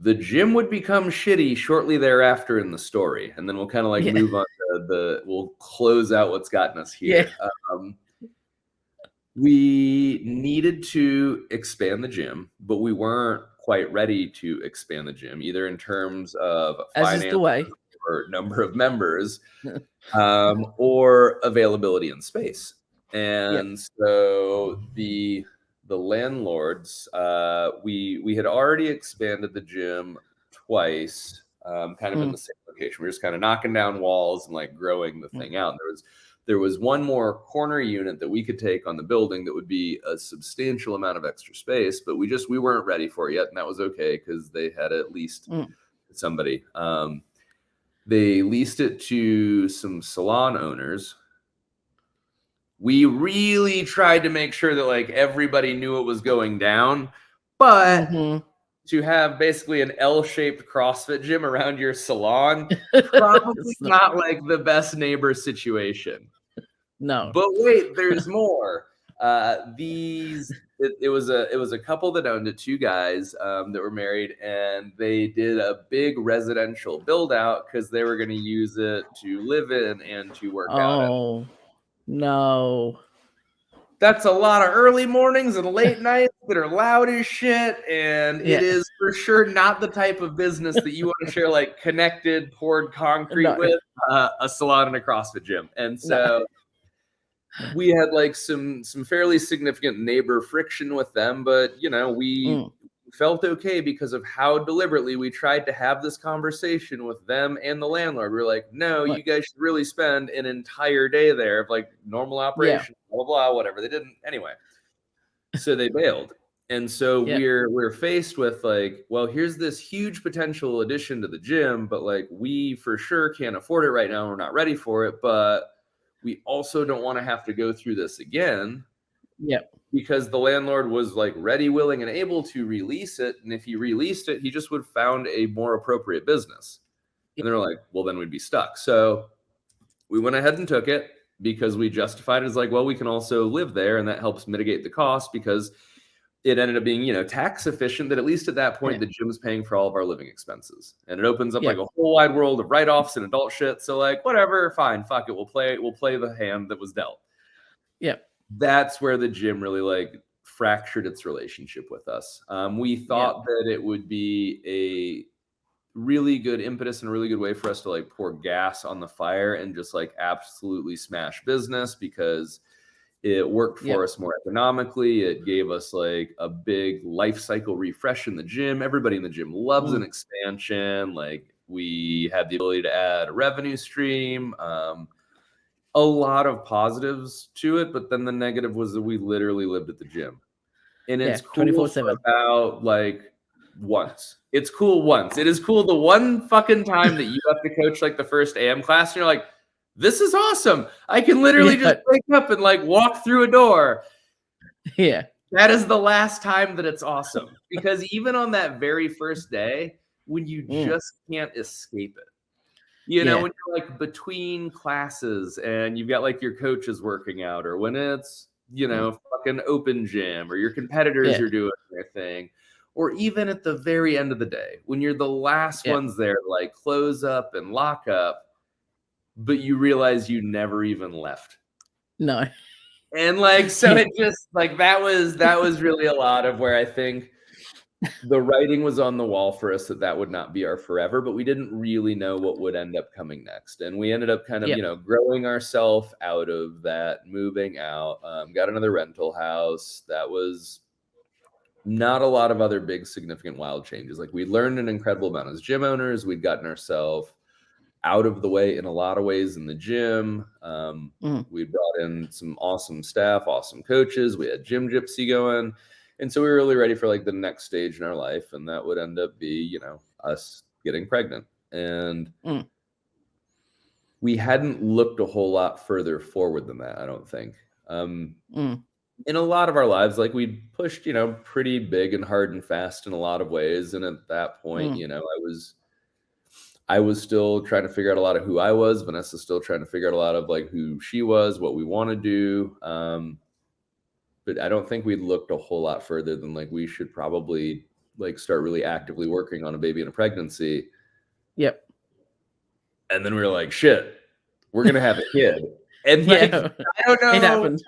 The gym would become shitty shortly thereafter in the story. And then we'll kind of like move on to we'll close out what's gotten us here. We needed to expand the gym, but we weren't quite ready to expand the gym, either in terms of finance or number of members, or availability in space. And so the landlords, we had already expanded the gym twice, kind of in the same location. We were just kind of knocking down walls and like growing the thing out. There was one more corner unit that we could take on the building that would be a substantial amount of extra space, but we weren't ready for it yet. And that was okay, because they had at least somebody. They leased it to some salon owners. We really tried to make sure that like everybody knew what was going down, but to have basically an L-shaped CrossFit gym around your salon, probably not like the best neighbor situation. No. But wait, there's more. It was a couple that owned it, two guys that were married, and they did a big residential build out because they were going to use it to live in and to work out. Oh, no. That's a lot of early mornings and late nights that are loud as shit. And it is for sure not the type of business that you want to share like connected, poured concrete with a salon and a CrossFit gym. And so we had like some fairly significant neighbor friction with them, but we felt okay because of how deliberately we tried to have this conversation with them and the landlord. We're like, no, you guys should really spend an entire day there of like normal operation, blah, blah, blah, whatever. They didn't anyway. So they bailed. And so we're faced with like, well, here's this huge potential addition to the gym, but like we for sure can't afford it right now. We're not ready for it, but we also don't want to have to go through this again. Because the landlord was like ready, willing, and able to release it. And if he released it, he just would have found a more appropriate business. And they're like, well, then we'd be stuck. So we went ahead and took it because we justified it as like, well, we can also live there. And that helps mitigate the cost, because it ended up being, tax efficient, that at least at that point, the gym was paying for all of our living expenses. And it opens up like a whole wide world of write-offs and adult shit. So like, whatever, fine, fuck it. We'll play the hand that was dealt. Yeah. That's where the gym really like fractured its relationship with us. We thought that it would be a really good impetus and a really good way for us to like pour gas on the fire and just like absolutely smash business, because it worked for us more economically. It gave us like a big life cycle refresh in the gym. Everybody in the gym loves an expansion. Like, we had the ability to add a revenue stream, a lot of positives to it. But then the negative was that we literally lived at the gym, and it's cool 24/7 about like once. It's cool once. It is cool the one fucking time that you have to coach like the first AM class, and you're like, this is awesome. I can literally just wake up and like walk through a door. Yeah. That is the last time that it's awesome. Because even on that very first day, when you just can't escape it, when you're like between classes and you've got like your coaches working out, or when it's, fucking open gym, or your competitors are doing their thing, or even at the very end of the day, when you're the last ones there, like close up and lock up, but you realize you never even left. No. And like, so it just like, that was really a lot of where I think the writing was on the wall for us that would not be our forever, but we didn't really know what would end up coming next. And we ended up kind of, growing ourselves out of that, moving out, got another rental house. That was not a lot of other big, significant, wild changes. Like, we learned an incredible amount as gym owners. We'd gotten ourselves out of the way in a lot of ways in the gym. We brought in some awesome staff, awesome coaches. We had Gym Gypsy going. And so we were really ready for like the next stage in our life. And that would end up be, us getting pregnant. And we hadn't looked a whole lot further forward than that, I don't think. In a lot of our lives, like, we'd pushed, pretty big and hard and fast in a lot of ways. And at that point, I was still trying to figure out a lot of who I was. Vanessa's still trying to figure out a lot of like who she was, what we want to do. But I don't think we'd looked a whole lot further than like, we should probably like start really actively working on a baby and a pregnancy. Yep. And then we were like, shit, we're going to have a kid. And like, I don't know. It happened.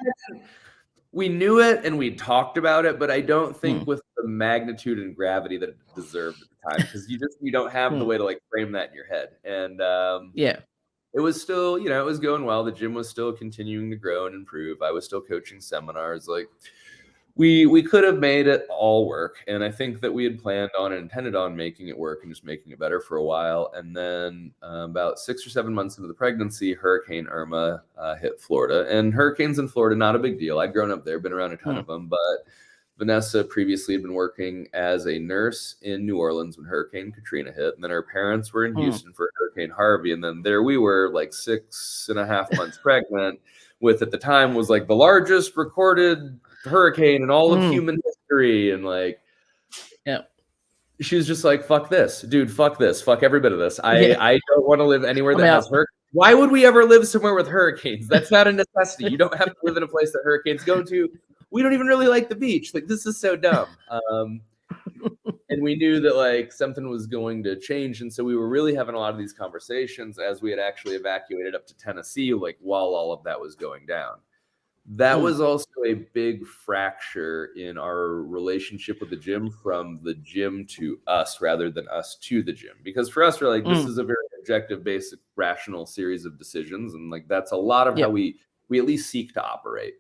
We knew it and we talked about it, but I don't think with the magnitude and gravity that it deserved at the time, because you don't have the way to like frame that in your head. And it was still, it was going well. The gym was still continuing to grow and improve. I was still coaching seminars. Like, we could have made it all work. And I think that we had planned on and intended on making it work and just making it better for a while. And then about 6 or 7 months into the pregnancy, Hurricane Irma hit Florida. And hurricanes in Florida, not a big deal. I'd grown up there, been around a ton of them. But Vanessa previously had been working as a nurse in New Orleans when Hurricane Katrina hit. And then her parents were in Houston for Hurricane Harvey. And then there we were, like 6.5 months pregnant with, at the time, was like the largest recorded hurricane in all of human history. And like, she was just like, fuck this, dude, fuck this, fuck every bit of this. I don't want to live anywhere that has hurricanes. Why would we ever live somewhere with hurricanes? That's not a necessity. You don't have to live in a place that hurricanes go to. We don't even really like the beach. Like, this is so dumb. And we knew that like something was going to change. And so we were really having a lot of these conversations as we had actually evacuated up to Tennessee, like while all of that was going down. That was also a big fracture in our relationship with the gym, from the gym to us rather than us to the gym. Because for us, we're like, this is a very objective, basic, rational series of decisions. And like, that's a lot of how we at least seek to operate.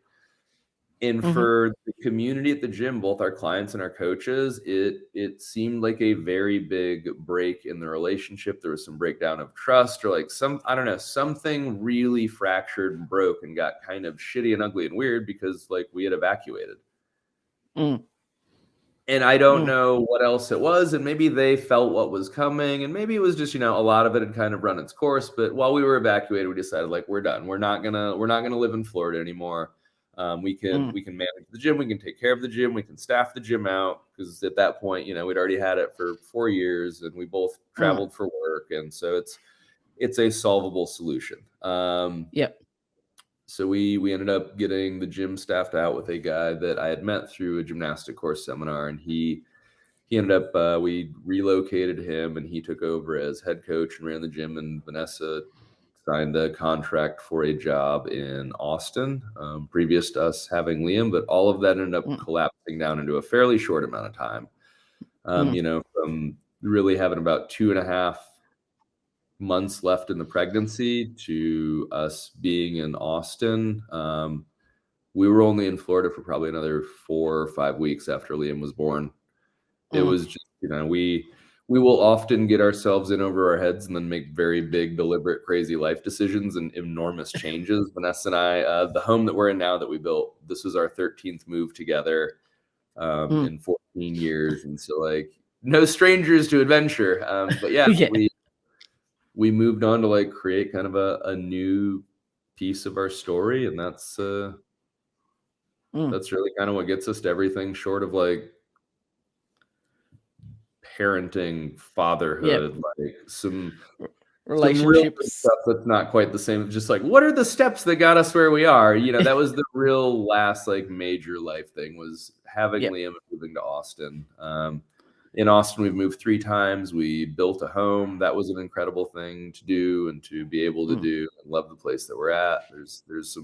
And for the community at the gym, both our clients and our coaches, it seemed like a very big break in the relationship. There was some breakdown of trust, or like something really fractured and broke and got kind of shitty and ugly and weird, because like we had evacuated. And I don't know what else it was. And maybe they felt what was coming, and maybe it was just, a lot of it had kind of run its course. But while we were evacuated, we decided like, we're done. We're not gonna live in Florida anymore. We can manage the gym. We can take care of the gym. We can staff the gym out, because at that point, we'd already had it for 4 years, and we both traveled for work. And so it's a solvable solution. So we ended up getting the gym staffed out with a guy that I had met through a gymnastic course seminar, and he ended up we relocated him, and he took over as head coach and ran the gym. And Vanessa signed a contract for a job in Austin, previous to us having Liam. But all of that ended up collapsing down into a fairly short amount of time. From really having about 2.5 months left in the pregnancy to us being in Austin. We were only in Florida for probably another 4 or 5 weeks after Liam was born. It was just, we will often get ourselves in over our heads and then make very big, deliberate, crazy life decisions and enormous changes. Vanessa and I, the home that we're in now that we built, this was our 13th move together in 14 years. And so, like, no strangers to adventure. But yeah, we moved on to like create kind of a new piece of our story. And that's really kind of what gets us to everything short of like parenting, fatherhood, like some relationships stuff that's not quite the same. Just like, what are the steps that got us where we are? That was the real last like major life thing, was having Liam and moving to Austin. In Austin, we've moved 3 times. We built a home. That was an incredible thing to do and to be able to do. I love the place that we're at. There's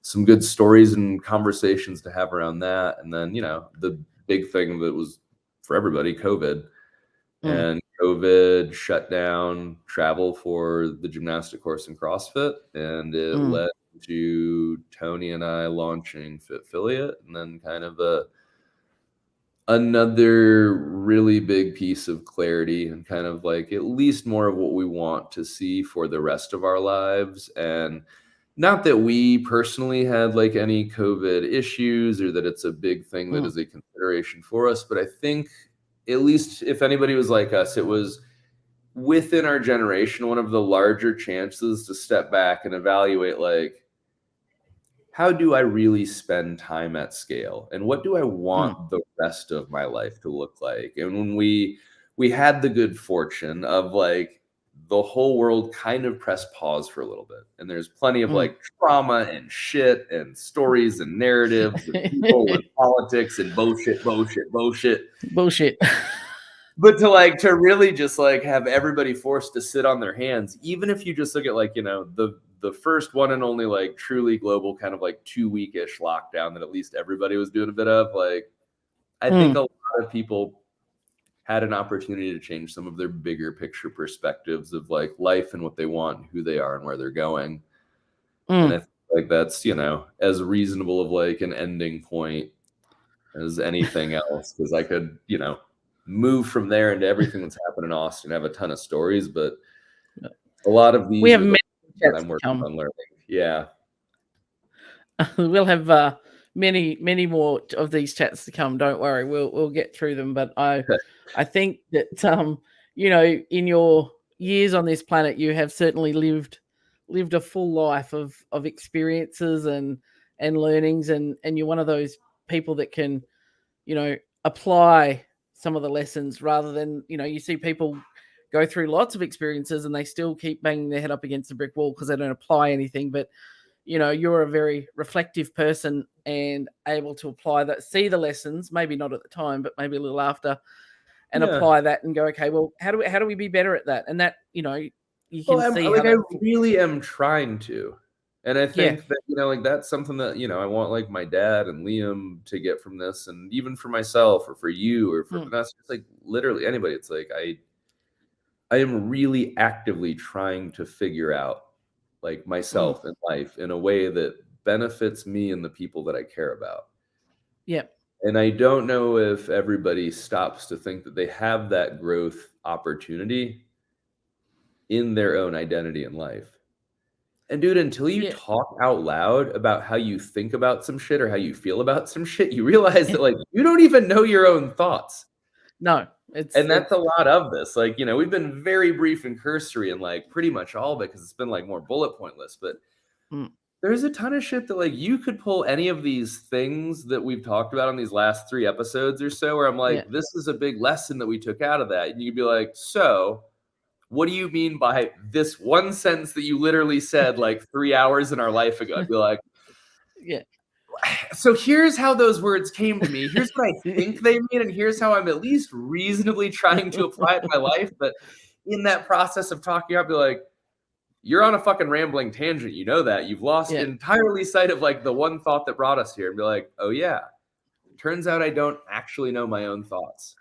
some good stories and conversations to have around that. And then, the big thing that was for everybody, COVID. And COVID shut down travel for the gymnastic course and CrossFit. And it led to Tony and I launching Fitfiliate, and then kind of another really big piece of clarity and kind of like at least more of what we want to see for the rest of our lives. And not that we personally had like any COVID issues or that it's a big thing that is a consideration for us, but I think at least if anybody was like us, it was within our generation, one of the larger chances to step back and evaluate, like, how do I really spend time at scale? And what do I want the rest of my life to look like? And when we had the good fortune of like the whole world kind of pressed pause for a little bit. And there's plenty of like trauma and shit and stories and narratives and people and politics and bullshit. But to really just like have everybody forced to sit on their hands, even if you just look at like, the first one and only like truly global kind of like 2-week-ish lockdown that at least everybody was doing a bit of, like, I think a lot of people had an opportunity to change some of their bigger picture perspectives of like life and what they want and who they are and where they're going. And I think like that's, as reasonable of like an ending point as anything else, because I could, move from there into everything that's happened in Austin. I have a ton of stories, but a lot of these we have many that I'm working on learning. Yeah. We'll have many more of these chats to come. Don't worry, we'll get through them. But I think that in your years on this planet, you have certainly lived a full life of experiences and learnings, and you're one of those people that can apply some of the lessons rather than you see people go through lots of experiences and they still keep banging their head up against the brick wall because they don't apply anything. But you're a very reflective person and able to apply that, see the lessons, maybe not at the time, but maybe a little after, and apply that and go, okay, well, how do we be better at that? And that, you can see. I really am trying to. And I think that, like that's something that, I want like my dad and Liam to get from this, and even for myself or for you or for Vanessa, it's like literally anybody. It's like, I am really actively trying to figure out like myself in life in a way that benefits me and the people that I care about. Yeah. And I don't know if everybody stops to think that they have that growth opportunity in their own identity in life. And dude, until you talk out loud about how you think about some shit or how you feel about some shit, you realize that like you don't even know your own thoughts. No. That's a lot of this. Like, we've been very brief and cursory and like pretty much all of it because it's been like more bullet pointless. But there's a ton of shit that like you could pull any of these things that we've talked about on these last 3 episodes or so, where I'm like, this is a big lesson that we took out of that. And you'd be like, so what do you mean by this one sentence that you literally said like 3 hours in our life ago? I'd be like, yeah. So here's how those words came to me. Here's what I think they mean, and here's how I'm at least reasonably trying to apply it in my life. But in that process of talking, I'll be like, you're on a fucking rambling tangent. You know that. You've lost entirely sight of like the one thought that brought us here. And be like, oh yeah, turns out I don't actually know my own thoughts.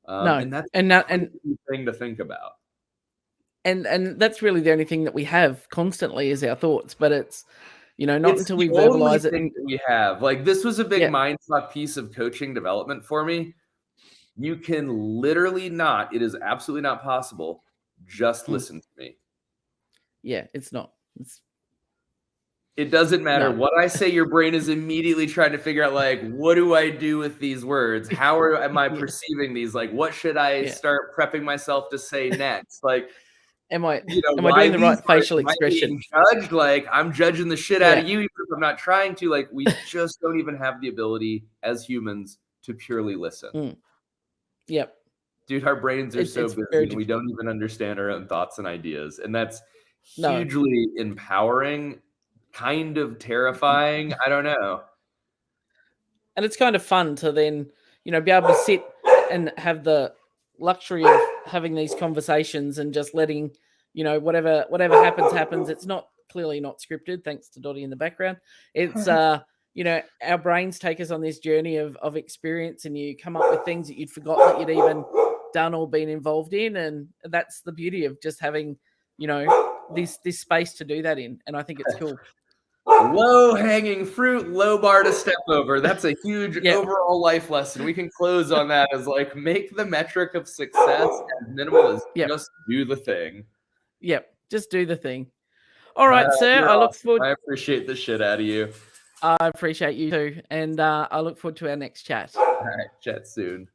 No, and that's and thing to think about. And that's really the only thing that we have constantly is our thoughts, but it's, you know, not It's until we the only verbalize it. thing that we have. Like, this was a big mindfuck piece of coaching development for me. You can literally not, it is absolutely not possible, just listen to me. Yeah, it's not. It doesn't matter what I say. Your brain is immediately trying to figure out, like, what do I do with these words? How am I perceiving these? Like, what should I start prepping myself to say next? Like, am I doing the right facial expression? Judged? Like, I'm judging the shit out of you, even if I'm not trying to. Like, we just don't even have the ability as humans to purely listen. Yep. Dude, our brains are so busy and we don't even understand our own thoughts and ideas. And that's hugely empowering, kind of terrifying. I don't know. And it's kind of fun to then, you know, be able to sit and have the luxury of having these conversations and just letting, you know, whatever happens. It's clearly not scripted, thanks to Dottie in the background. It's you know, our brains take us on this journey of experience, and you come up with things that you'd forgotten that you'd even done or been involved in. And that's the beauty of just having, you know, this space to do that in. And I think it's cool. Low hanging fruit, low bar to step over. That's a huge overall life lesson. We can close on that as like, make the metric of success as minimal as just do the thing. Yep. Just do the thing. All right, sir. I look forward. I appreciate the shit out of you. I appreciate you too. And I look forward to our next chat. All right. Chat soon.